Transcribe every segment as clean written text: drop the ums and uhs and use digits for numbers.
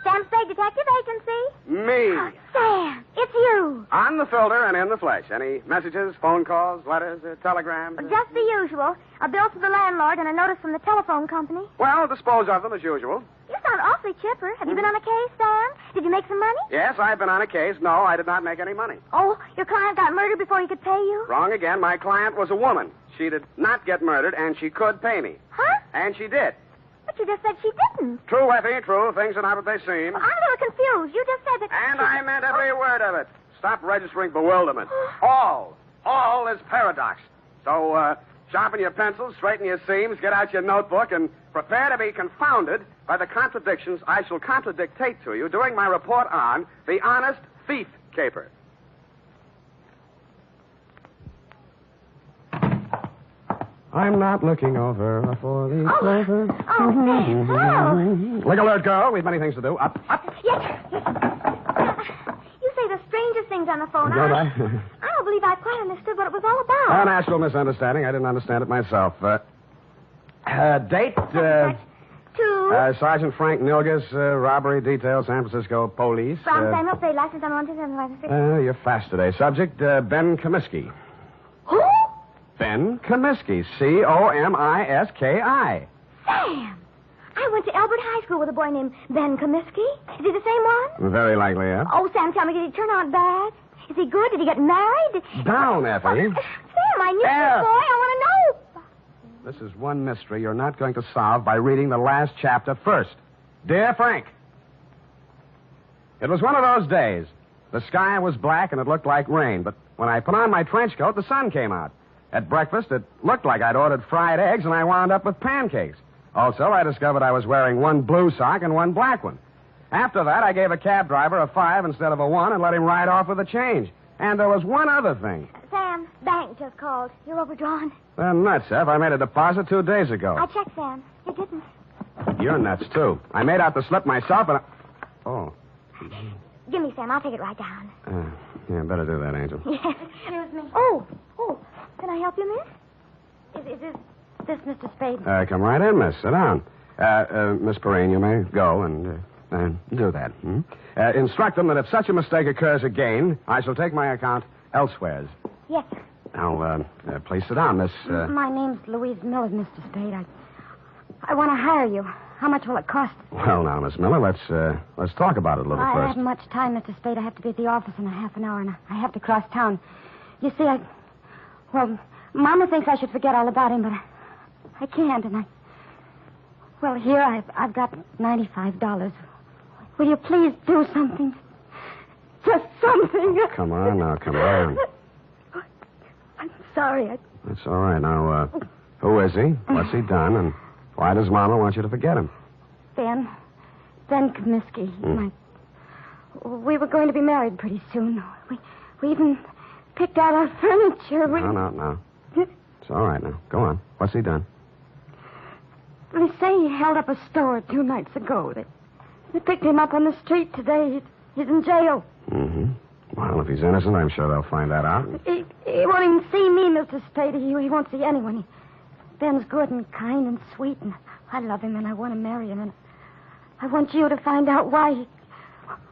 Sam, Spade Detective Agency? Me. Oh, Sam, it's you. On the filter and in the flesh. Any messages, phone calls, letters, telegrams? Just the usual. A bill to the landlord and a notice from the telephone company. Well, dispose of them as usual. You sound awfully chipper. Have you been on a case, Sam? Did you make some money? Yes, I've been on a case. No, I did not make any money. Oh, your client got murdered before he could pay you? Wrong again. My client was a woman. She did not get murdered, and she could pay me. Huh? And she did. But you just said she didn't. True, Effie, true. Things are not what they seem. Well, I'm a little confused. You just said that... And I meant every word of it. Stop registering bewilderment. All is paradox. So, sharpen your pencils, straighten your seams, get out your notebook, and prepare to be confounded by the contradictions I shall contradictate to you during my report on the Honest Thief Caper. I'm not looking over a four-leaf clover. Look alert, girl. We've many things to do. Up. Yes. You say the strangest things on the phone. Don't I? I don't believe I quite understood what it was all about. An actual misunderstanding. I didn't understand it myself. Date? Two. Sergeant Frank Nilgas, robbery detail, San Francisco Police. From Samuel Spade, license on 12756. You're fast today. Subject, Ben Comiskey. Who? Ben Comiskey. Comiski. Sam. I went to Albert High School with a boy named Ben Comiskey. Is he the same one? Very likely, yeah. Oh, Sam, tell me, did he turn out bad? Is he good? Did he get married? Down, Effie. Sam, I knew this boy. I want to know. This is one mystery you're not going to solve by reading the last chapter first. Dear Frank, it was one of those days. The sky was black and it looked like rain, but when I put on my trench coat, the sun came out. At breakfast, it looked like I'd ordered fried eggs, and I wound up with pancakes. Also, I discovered I was wearing one blue sock and one black one. After that, I gave a cab driver a 5 instead of a 1 and let him ride off with the change. And there was one other thing. Sam, bank just called. You're overdrawn. They're nuts, Ev. I made a deposit 2 days ago. I checked, Sam. You didn't. You're nuts, too. I made out the slip myself, and Oh. Give me, Sam. I'll take it right down. Yeah, better do that, Angel. Yes. Excuse me. Oh. Can I help you, miss? Is this Mr. Spade? Come right in, miss. Sit down. Miss Perrine, you may go and do that. Instruct them that if such a mistake occurs again, I shall take my account elsewhere. Yes, sir. Now, please sit down, Miss... My name's Louise Miller, Mr. Spade. I want to hire you. How much will it cost? Well, now, Miss Miller, let's talk about it a little I first. haven't much time, Mr. Spade. I have to be at the office in a half an hour, and I have to cross town. You see, Well, Mama thinks I should forget all about him, but I can't, and Well, here I've got $95. Will you please do something? Just something. Come on now, come on. I'm sorry. That's all right. Now, who is he? What's he done? And why does Mama want you to forget him? Ben Comiskey. We were going to be married pretty soon. We even picked out our furniture. No. It's all right now. Go on. What's he done? They say he held up a store 2 nights ago. They picked him up on the street today. He's in jail. Mm-hmm. Well, if he's innocent, I'm sure they'll find that out. He won't even see me, Mr. Spade. He won't see anyone. Ben's good and kind and sweet, and I love him, and I want to marry him, and I want you to find out why,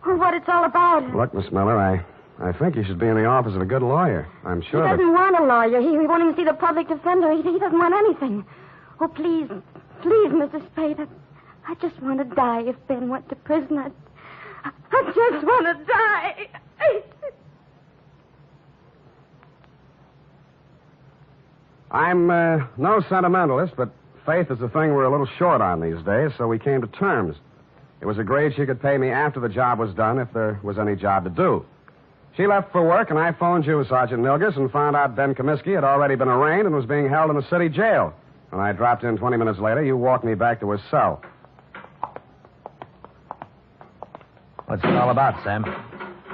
what it's all about. Look, Miss Miller, I think you should be in the office of a good lawyer. I'm sure He doesn't want a lawyer. He won't even see the public defender. He doesn't want anything. Oh, please, Mr. Spade. I just want to die if Ben went to prison. I just want to die. I'm no sentimentalist, but faith is the thing we're a little short on these days, so we came to terms. It was agreed she could pay me after the job was done if there was any job to do. She left for work, and I phoned you, Sergeant Nilgas, and found out Ben Comiskey had already been arraigned and was being held in the city jail. When I dropped in 20 minutes later, you walked me back to his cell. What's it all about, Sam?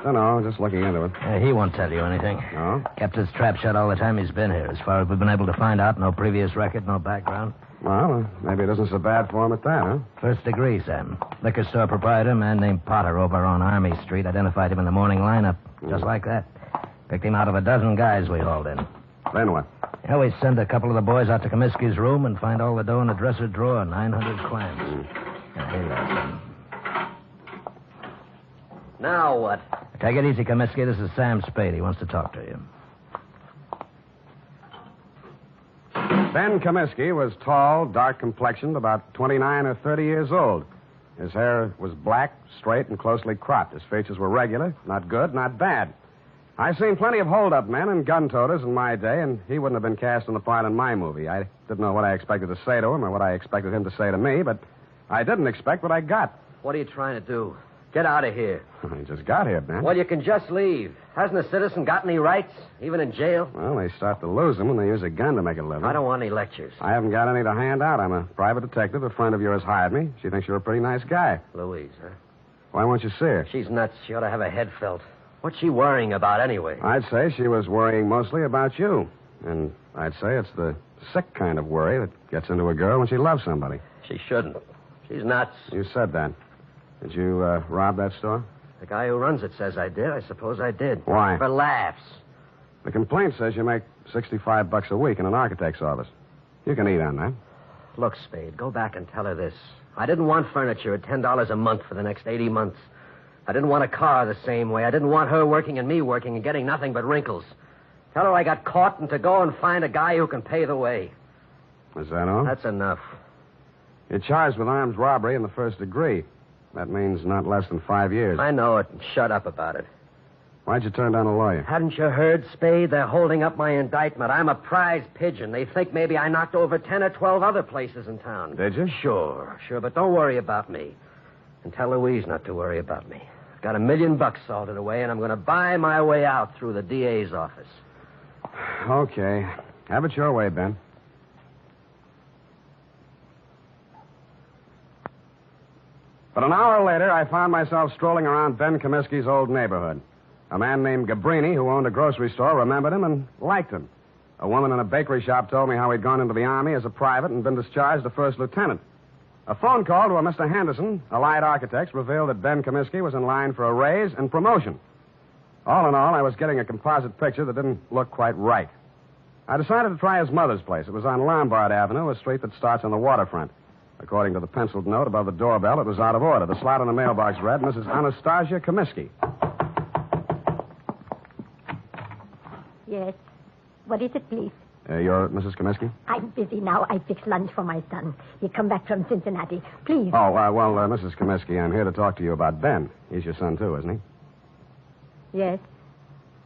Dunno, just looking into it. He won't tell you anything. No? Kept his trap shut all the time he's been here. As far as we've been able to find out, no previous record, no background. Well, maybe it isn't so bad for him at that, huh? First degree, Sam. Liquor store proprietor, a man named Potter over on Army Street, identified him in the morning lineup. Just like that. Picked him out of a dozen guys we hauled in. Then what? Yeah, we send a couple of the boys out to Comiskey's room and find all the dough in the dresser drawer, 900 clams. Here you are, Sam. Now what? Take it easy, Comiskey. This is Sam Spade. He wants to talk to you. Ben Comiskey was tall, dark-complexioned, about 29 or 30 years old. His hair was black, straight, and closely cropped. His features were regular, not good, not bad. I've seen plenty of hold-up men and gun-toters in my day, and he wouldn't have been cast in the part in my movie. I didn't know what I expected to say to him or what I expected him to say to me, but I didn't expect what I got. What are you trying to do? Get out of here. He just got here, Ben. Well, you can just leave. Hasn't a citizen got any rights, even in jail? Well, they start to lose them when they use a gun to make a living. I don't want any lectures. I haven't got any to hand out. I'm a private detective. A friend of yours hired me. She thinks you're a pretty nice guy. Louise, huh? Why won't you see her? She's nuts. She ought to have her head felt. What's she worrying about anyway? I'd say she was worrying mostly about you. And I'd say it's the sick kind of worry that gets into a girl when she loves somebody. She shouldn't. She's nuts. You said that. Did you rob that store? The guy who runs it says I did. I suppose I did. Why? For laughs. The complaint says you make $65 a week in an architect's office. You can eat on that. Look, Spade, go back and tell her this. I didn't want furniture at $10 a month for the next 80 months. I didn't want a car the same way. I didn't want her working and me working and getting nothing but wrinkles. Tell her I got caught and to go and find a guy who can pay the way. Is that all? That's enough. You're charged with armed robbery in the first degree. That means not less than 5 years. I know it. Shut up about it. Why'd you turn down a lawyer? Hadn't you heard, Spade? They're holding up my indictment. I'm a prize pigeon. They think maybe I knocked over 10 or 12 other places in town. Did you? Sure, but don't worry about me. And tell Louise not to worry about me. I've got $1 million salted away, and I'm going to buy my way out through the DA's office. Okay. Have it your way, Ben. But an hour later, I found myself strolling around Ben Comiskey's old neighborhood. A man named Gabrini, who owned a grocery store, remembered him and liked him. A woman in a bakery shop told me how he'd gone into the Army as a private and been discharged a first lieutenant. A phone call to a Mr. Henderson, Allied Architects, revealed that Ben Comiskey was in line for a raise and promotion. All in all, I was getting a composite picture that didn't look quite right. I decided to try his mother's place. It was on Lombard Avenue, a street that starts on the waterfront. According to the penciled note above the doorbell, it was out of order. The slot on the mailbox read, Mrs. Anastasia Comiskey. Yes. What is it, please? You're Mrs. Comiskey? I'm busy now. I fix lunch for my son. He come back from Cincinnati. Please. Oh, Mrs. Comiskey, I'm here to talk to you about Ben. He's your son, too, isn't he? Yes.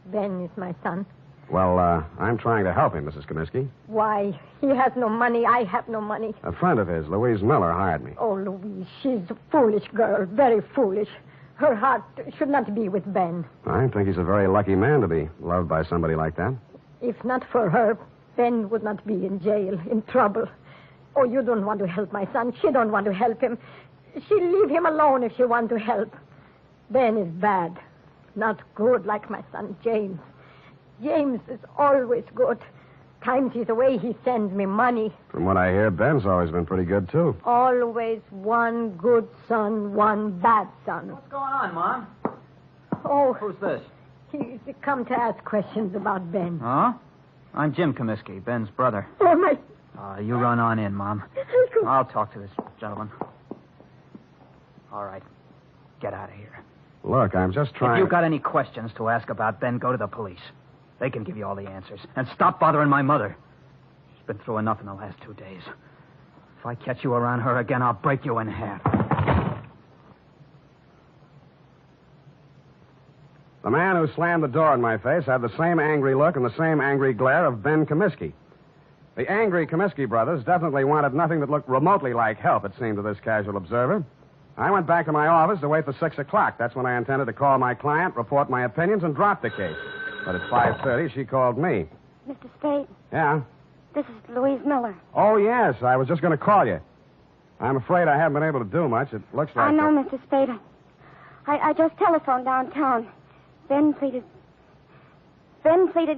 Ben is my son. Well, I'm trying to help him, Mrs. Comiskey. Why? He has no money. I have no money. A friend of his, Louise Miller, hired me. Oh, Louise, she's a foolish girl. Very foolish. Her heart should not be with Ben. I think he's a very lucky man to be loved by somebody like that. If not for her, Ben would not be in jail, in trouble. Oh, you don't want to help my son. She don't want to help him. She'll leave him alone if she want to help. Ben is bad. Not good like my son, James. James is always good. Times he's away, he sends me money. From what I hear, Ben's always been pretty good, too. Always one good son, one bad son. What's going on, Mom? Oh. Who's this? He's come to ask questions about Ben. Huh? I'm Jim Comiskey, Ben's brother. Oh, my... You run on in, Mom. I'll talk to this gentleman. All right. Get out of here. Look, I'm just trying... If you've got any questions to ask about Ben, go to the police. They can give you all the answers. And stop bothering my mother. She's been through enough in the last 2 days. If I catch you around her again, I'll break you in half. The man who slammed the door in my face had the same angry look and the same angry glare of Ben Comiskey. The angry Comiskey brothers definitely wanted nothing that looked remotely like help, it seemed to this casual observer. I went back to my office to wait for 6 o'clock. That's when I intended to call my client, report my opinions, and drop the case. But at 5:30, she called me. Mr. Spade, Yeah? this is Louise Miller. Oh, yes. I was just going to call you. I'm afraid I haven't been able to do much. It looks like... I know, Mr. Spade. I just telephoned downtown. Ben pleaded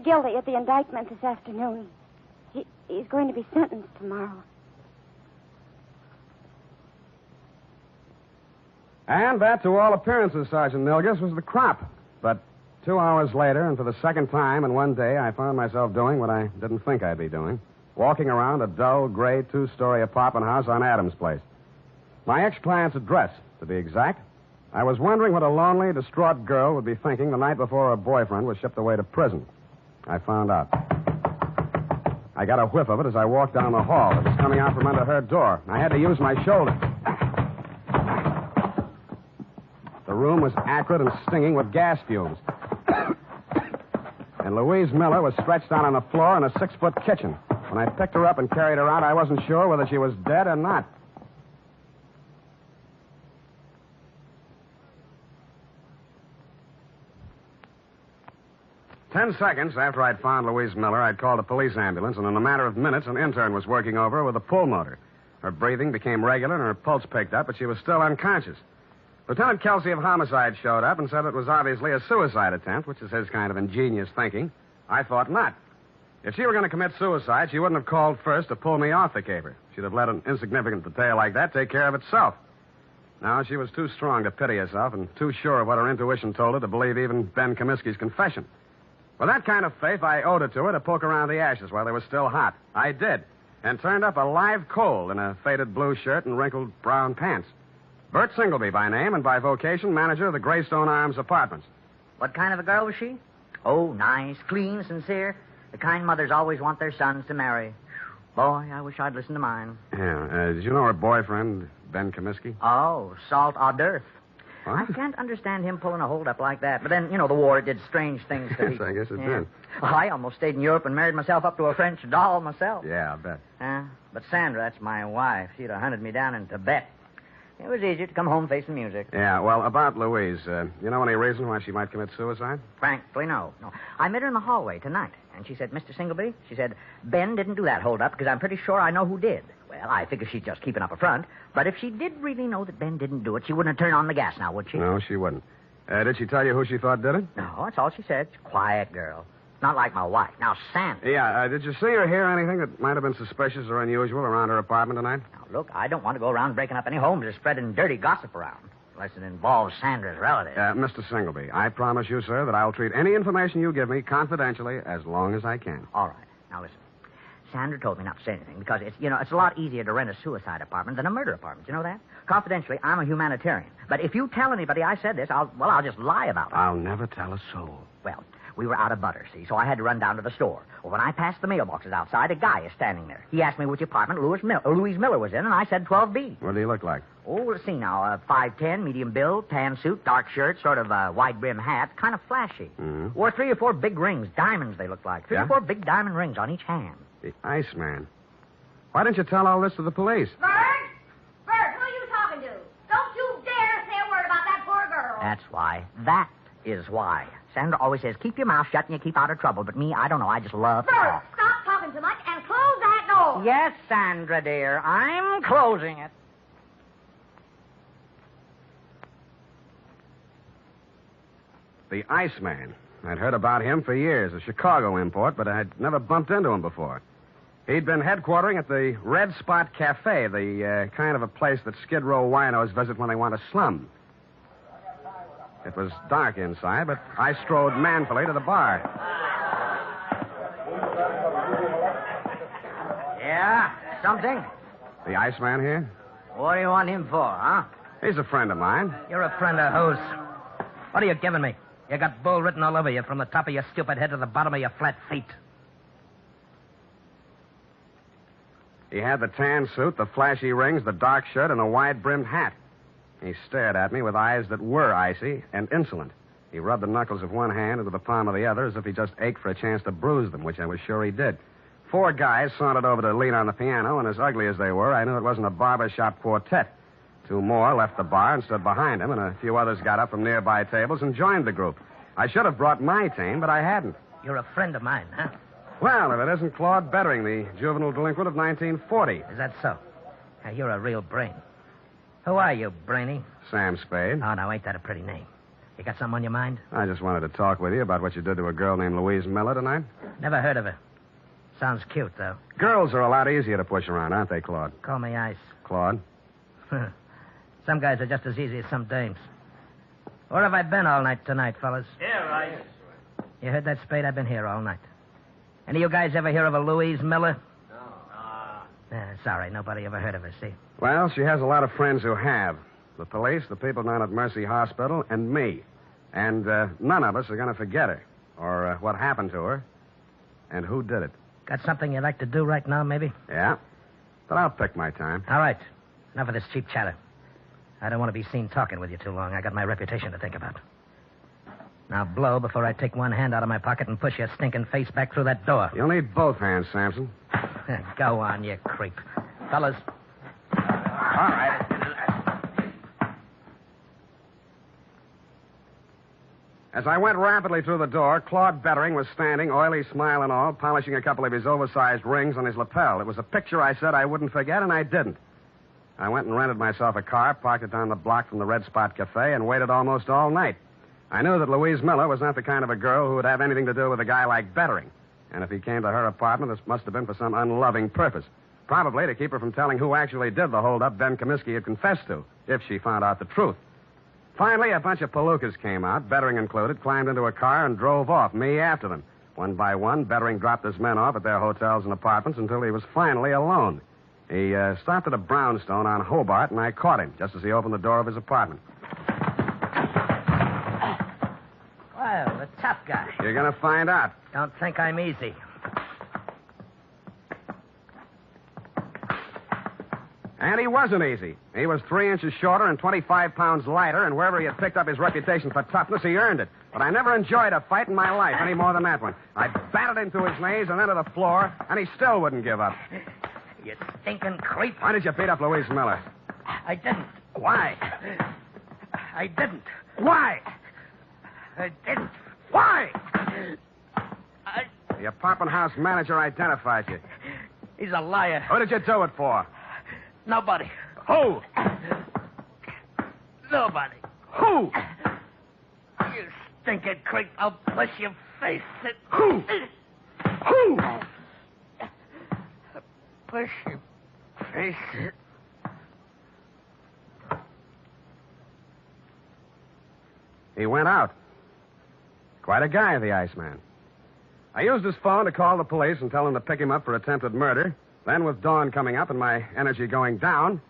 guilty at the indictment this afternoon. He's going to be sentenced tomorrow. And that, to all appearances, Sergeant Nilgis, was the crop. But 2 hours later, and for the second time in one day, I found myself doing what I didn't think I'd be doing. Walking around a dull, gray, 2-story apartment house on Adams Place. My ex-client's address, to be exact, I was wondering what a lonely, distraught girl would be thinking the night before her boyfriend was shipped away to prison. I found out. I got a whiff of it as I walked down the hall. It was coming out from under her door. I had to use my shoulder. The room was acrid and stinging with gas fumes. And Louise Miller was stretched out on the floor in a 6-foot kitchen. When I picked her up and carried her out, I wasn't sure whether she was dead or not. Ten seconds after I'd found Louise Miller, I'd called a police ambulance, and in a matter of minutes, an intern was working over her with a pulmotor. Her breathing became regular, and her pulse picked up, but she was still unconscious. Lieutenant Kelsey of Homicide showed up and said it was obviously a suicide attempt, which is his kind of ingenious thinking. I thought not. If she were going to commit suicide, she wouldn't have called first to pull me off the caper. She'd have let an insignificant detail like that take care of itself. No, she was too strong to pity herself and too sure of what her intuition told her to believe even Ben Comiskey's confession. With that kind of faith, I owed it to her to poke around the ashes while they were still hot. I did, and turned up a live coal in a faded blue shirt and wrinkled brown pants. Bert Singleby by name and by vocation, manager of the Greystone Arms Apartments. What kind of a girl was she? Oh, nice, clean, sincere. The kind mothers always want their sons to marry. Boy, I wish I'd listened to mine. Yeah, did you know her boyfriend, Ben Comiskey? Oh, salt hors d'oeuvre. What? I can't understand him pulling a hold-up like that. But then, the war did strange things to Yes, I guess it did. Oh, I almost stayed in Europe and married myself up to a French doll myself. Yeah, I bet. But Sandra, that's my wife. She'd have hunted me down in Tibet. It was easier to come home facing music. Yeah, well, about Louise, you know any reason why she might commit suicide? Frankly, no. I met her in the hallway tonight, and she said, Mr. Singleby, she said, Ben didn't do that hold-up because I'm pretty sure I know who did. Well, I figure she's just keeping up a front. But if she did really know that Ben didn't do it, she wouldn't have turned on the gas now, would she? No, she wouldn't. Did she tell you who she thought did it? No, that's all she said. She's a quiet girl. Not like my wife. Now, Sandra. Yeah, did you see or hear anything that might have been suspicious or unusual around her apartment tonight? Now, look, I don't want to go around breaking up any homes or spreading dirty gossip around. Unless it involves Sandra's relatives. Mr. Singleby, I promise you, sir, that I'll treat any information you give me confidentially as long as I can. All right. Now, listen. Sandra told me not to say anything because it's a lot easier to rent a suicide apartment than a murder apartment. You know that? Confidentially, I'm a humanitarian. But if you tell anybody I said this, I'll just lie about it. I'll never tell a soul. Well, we were out of butter, see, so I had to run down to the store. Well, when I passed the mailboxes outside, a guy is standing there. He asked me which apartment Louise Miller was in, and I said 12B. What do you look like? Oh, let's see now. 5'10", medium build, tan suit, dark shirt, sort of wide-brim hat, kind of flashy. Mm-hmm. Wore 3 or 4 big rings, diamonds they looked like. 3 or 4 big diamond rings on each hand. The Iceman. Why didn't you tell all this to the police? Bert, who are you talking to? Don't you dare say a word about that poor girl. That's why. That is why. Sandra always says, keep your mouth shut and you keep out of trouble. But me, I don't know. I just love to Bert, talk. stop talking too much and close that door. Yes, Sandra, dear. I'm closing it. The Iceman. I'd heard about him for years, a Chicago import, but I'd never bumped into him before. He'd been headquartering at the Red Spot Cafe, the kind of a place that Skid Row winos visit when they want to slum. It was dark inside, but I strode manfully to the bar. Yeah, something? The Iceman here? What do you want him for, huh? He's a friend of mine. You're a friend of whose? What are you giving me? You got bull written all over you from the top of your stupid head to the bottom of your flat feet. He had the tan suit, the flashy rings, the dark shirt, and a wide-brimmed hat. He stared at me with eyes that were icy and insolent. He rubbed the knuckles of one hand into the palm of the other as if he just ached for a chance to bruise them, which I was sure he did. 4 guys sauntered over to lean on the piano, and as ugly as they were, I knew it wasn't a barbershop quartet. 2 more left the bar and stood behind him, and a few others got up from nearby tables and joined the group. I should have brought my team, but I hadn't. You're a friend of mine, huh? Well, if it isn't Claude Bettering, the juvenile delinquent of 1940. Is that so? You're a real brain. Who are you, Brainy? Sam Spade. Oh, now, ain't that a pretty name? You got something on your mind? I just wanted to talk with you about what you did to a girl named Louise Miller tonight. Never heard of her. Sounds cute, though. Girls are a lot easier to push around, aren't they, Claude? Call me Ice. Claude? Some guys are just as easy as some dames. Where have I been all night tonight, fellas? Here, Ice. You heard that, Spade? I've been here all night. Any of you guys ever hear of a Louise Miller? No. Sorry, nobody ever heard of her, see? Well, she has a lot of friends who have. The police, the people down at Mercy Hospital, and me. And none of us are going to forget her. Or what happened to her. And who did it. Got something you'd like to do right now, maybe? Yeah. But I'll pick my time. All right. Enough of this cheap chatter. I don't want to be seen talking with you too long. I got my reputation to think about. Now blow before I take one hand out of my pocket and push your stinking face back through that door. You'll need both hands, Sampson. Go on, you creep. Fellas. All right. As I went rapidly through the door, Claude Bettering was standing, oily smile and all, polishing a couple of his oversized rings on his lapel. It was a picture I said I wouldn't forget, and I didn't. I went and rented myself a car, parked it down the block from the Red Spot Cafe, and waited almost all night. I knew that Louise Miller was not the kind of a girl who would have anything to do with a guy like Bettering. And if he came to her apartment, this must have been for some unloving purpose. Probably to keep her from telling who actually did the holdup Ben Comiskey had confessed to, if she found out the truth. Finally, a bunch of palookas came out, Bettering included, climbed into a car and drove off, me after them. One by one, Bettering dropped his men off at their hotels and apartments until he was finally alone. He stopped at a brownstone on Hobart, and I caught him just as he opened the door of his apartment. Well, the tough guy. You're going to find out. Don't think I'm easy. And he wasn't easy. He was 3 inches shorter and 25 pounds lighter, and wherever he had picked up his reputation for toughness, he earned it. But I never enjoyed a fight in my life any more than that one. I batted him to his knees and then to the floor, and he still wouldn't give up. You stinking creep. Why did you beat up Louise Miller? I didn't. Why? I didn't. Why? I didn't. Why? The apartment house manager identified you. He's a liar. Who did you do it for? Nobody. Who? Nobody. Who? You stinking creep. I'll push your face. Who? Who? Push your face. He went out. Quite a guy, the Iceman. I used his phone to call the police and tell them to pick him up for attempted murder. Then, with dawn coming up and my energy going down,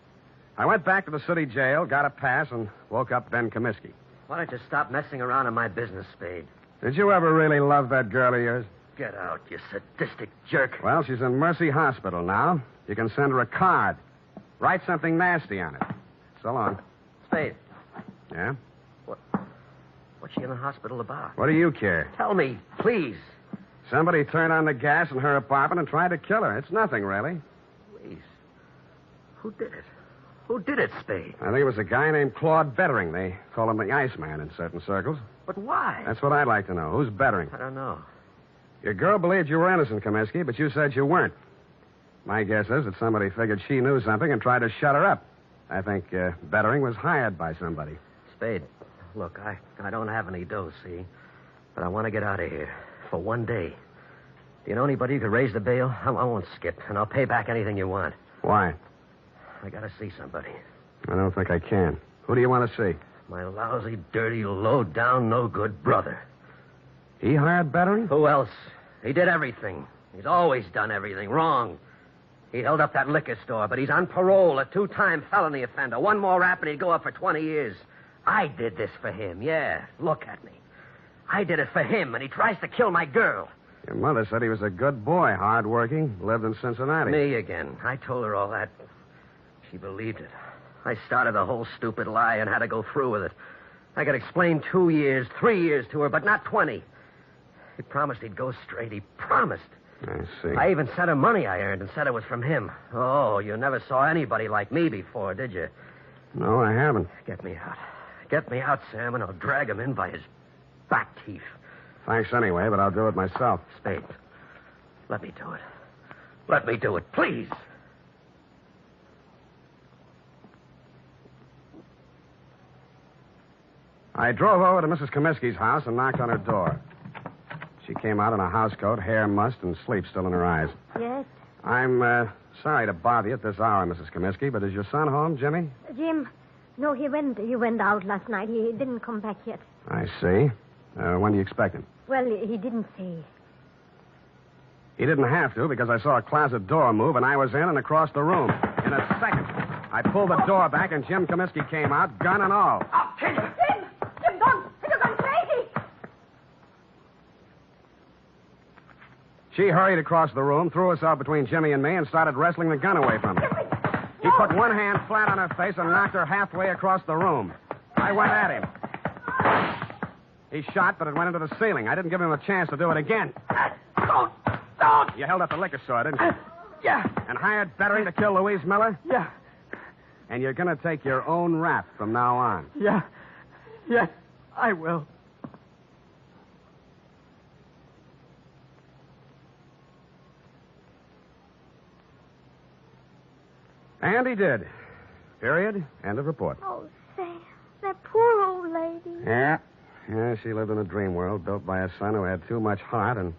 I went back to the city jail, got a pass, and woke up Ben Comiskey. Why don't you stop messing around in my business, Spade? Did you ever really love that girl of yours? Get out, you sadistic jerk. Well, she's in Mercy Hospital now. You can send her a card. Write something nasty on it. So long. Spade, Yeah? what's she in the hospital about? What do you care? Tell me, please. Somebody turned on the gas in her apartment and tried to kill her. It's nothing, really. Please. Who did it? Who did it, Spade? I think it was a guy named Claude Bettering. They call him the Iceman in certain circles. But why? That's what I'd like to know. Who's Bettering? I don't know. Your girl believed you were innocent, Comiskey, but you said you weren't. My guess is that somebody figured she knew something and tried to shut her up. I think Bettering was hired by somebody. Spade, look, I don't have any dough, see? But I want to get out of here. For one day. Do you know anybody who could raise the bail? I won't skip, and I'll pay back anything you want. Why? I got to see somebody. I don't think I can. Who do you want to see? My lousy, dirty, low-down, no-good brother. He hired Bettering? Who else? He did everything. He's always done everything wrong. He held up that liquor store, but he's on parole, a 2-time felony offender. One more rap and he'd go up for 20 years. I did this for him, yeah. Look at me. I did it for him, and he tries to kill my girl. Your mother said he was a good boy, hard-working, lived in Cincinnati. Me again. I told her all that. She believed it. I started the whole stupid lie and had to go through with it. I could explain 2 years, 3 years to her, but not 20. He promised he'd go straight. He promised. I see. I even sent her money I earned and said it was from him. Oh, you never saw anybody like me before, did you? No, I haven't. Get me out. Get me out, Sam, and I'll drag him in by his back teeth. Thanks anyway, but I'll do it myself. Spade, let me do it. Let me do it, please. I drove over to Mrs. Comiskey's house and knocked on her door. She came out in a housecoat, hair mussed, and sleep still in her eyes. Yes? I'm sorry to bother you at this hour, Mrs. Comiskey, but is your son home, Jimmy? Jim, no, he went out last night. He didn't come back yet. I see. When do you expect him? Well, he didn't say. He didn't have to because I saw a closet door move and I was in and across the room. In a second. I pulled the door back, and Jim Comiskey came out, gun and all. I'll kill you. Jim, don't. You're gone crazy. She hurried across the room, threw herself between Jimmy and me, and started wrestling the gun away from me. He put one hand flat on her face and knocked her halfway across the room. I went at him. He shot, but it went into the ceiling. I didn't give him a chance to do it again. Don't. You held up the liquor store, didn't you? Yeah. And hired Berry to kill Louise Miller? Yeah. And you're going to take your own rap from now on. Yeah. Yes, I will. And he did. Period. End of report. Oh, Sam, that poor old lady. Yeah. Yeah, she lived in a dream world built by a son who had too much heart and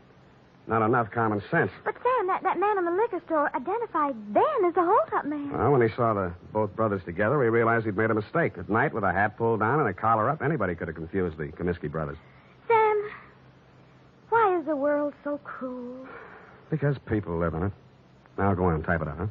not enough common sense. But, Sam, that man in the liquor store identified Ben as the hold-up man. Well, when he saw the both brothers together, he realized he'd made a mistake. At night, with a hat pulled down and a collar up, anybody could have confused the Comiskey brothers. Sam, why is the world so cruel? Because people live in it. Now, go on, type it out, huh?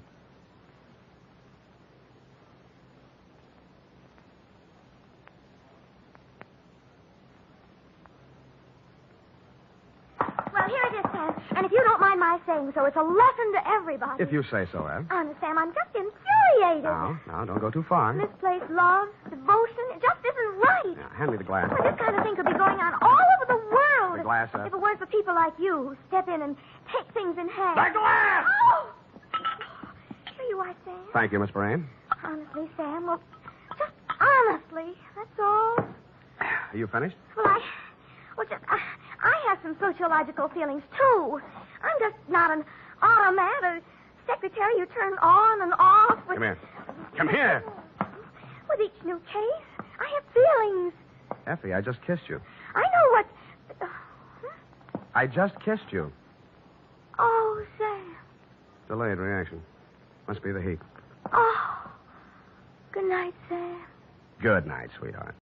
Well, here it is, Sam. And if you don't mind my saying so, it's a lesson to everybody. If you say so, Ed. Honest, Sam, I'm just infuriated. Now, don't go too far. Misplaced love, devotion, it just isn't right. Now, hand me the glass. Well, this kind of thing could be going on all over the world. The glass, If it weren't for people like you who step in and take things in hand. The glass! Oh! Here you are, Sam. Thank you, Miss Brain. Honestly, Sam, well, just honestly, that's all. Are you finished? Well, I have some sociological feelings, too. I'm just not an automat, a secretary you turn on and off with... Come here. Come here. With each new case, I have feelings. Effie, I just kissed you. I know what... I just kissed you. Oh, Sam. Delayed reaction. Must be the heat. Oh. Good night, Sam. Good night, sweetheart.